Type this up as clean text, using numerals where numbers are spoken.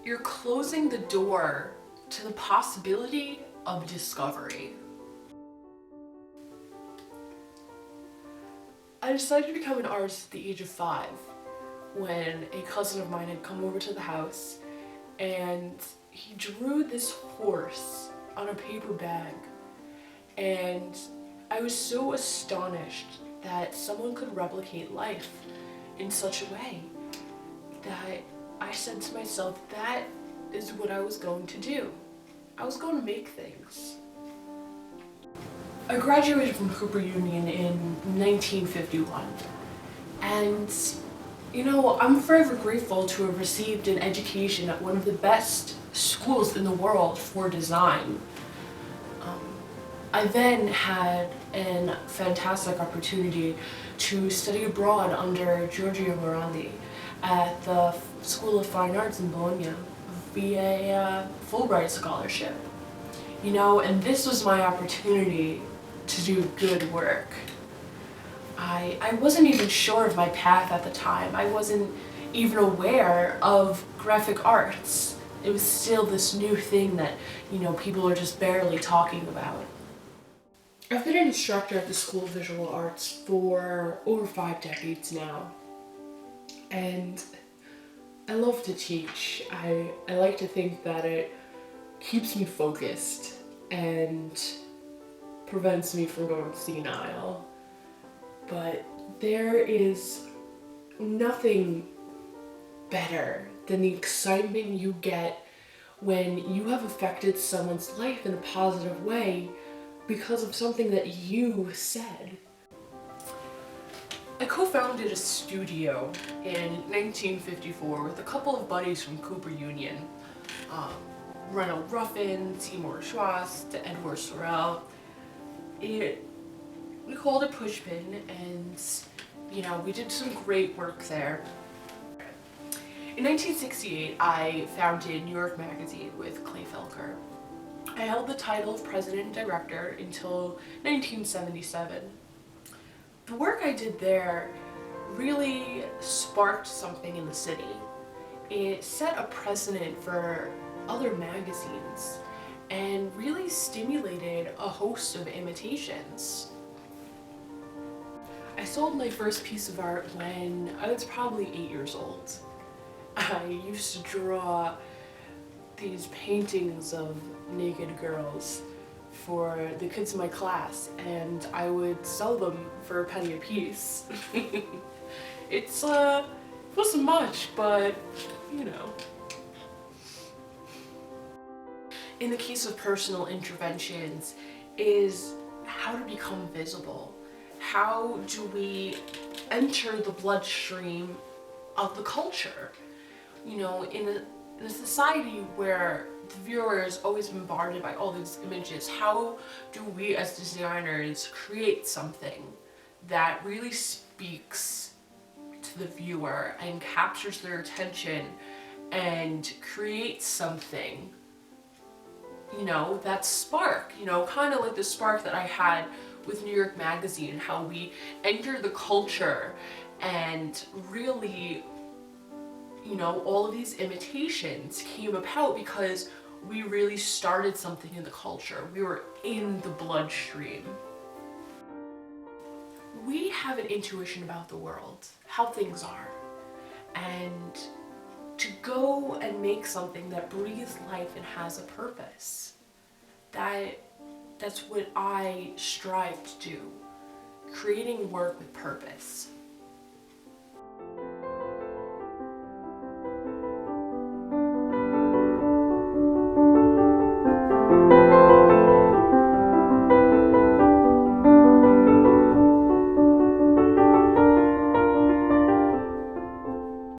You're closing the door to the possibility of discovery. I decided to become an artist at the age of 5 when a cousin of mine had come over to the house and he drew this horse on a paper bag, and I was so astonished that someone could replicate life in such a way that I said to myself, that is what I was going to do. I was going to make things. I graduated from Cooper Union in 1951, and I'm forever grateful to have received an education at one of the best schools in the world for design. I then had a fantastic opportunity to study abroad under Giorgio Morandi at the School of Fine Arts in Bologna via a Fulbright scholarship. And this was my opportunity to do good work. I wasn't even sure of my path at the time. I wasn't even aware of graphic arts. It was still this new thing that, people are just barely talking about. I've been an instructor at the School of Visual Arts for over 5 decades now. And I love to teach. I like to think that it keeps me focused and prevents me from going senile. But there is nothing better than the excitement you get when you have affected someone's life in a positive way because of something that you said. I co-founded a studio in 1954 with a couple of buddies from Cooper Union, Ronald Ruffin, Timur Schwartz, Edward Sorrell. We called it Pushpin, and we did some great work there. In 1968, I founded New York Magazine with Clay Felker. I held the title of president and director until 1977. The work I did there really sparked something in the city. It set a precedent for other magazines and really stimulated a host of imitations. I sold my first piece of art when I was probably 8 years old. I used to draw these paintings of naked girls for the kids in my class, and I would sell them for a penny a piece. It wasn't much, but In the case of personal interventions, is how to become visible. How do we enter the bloodstream of the culture? In a society where the viewer is always bombarded by all these images, how do we as designers create something that really speaks to the viewer and captures their attention and creates something, that spark, kind of like the spark that I had with New York Magazine, how we enter the culture and really all of these imitations came about because we really started something in the culture. We were in the bloodstream. We have an intuition about the world, how things are. And to go and make something that breathes life and has a purpose, that's what I strive to do. Creating work with purpose.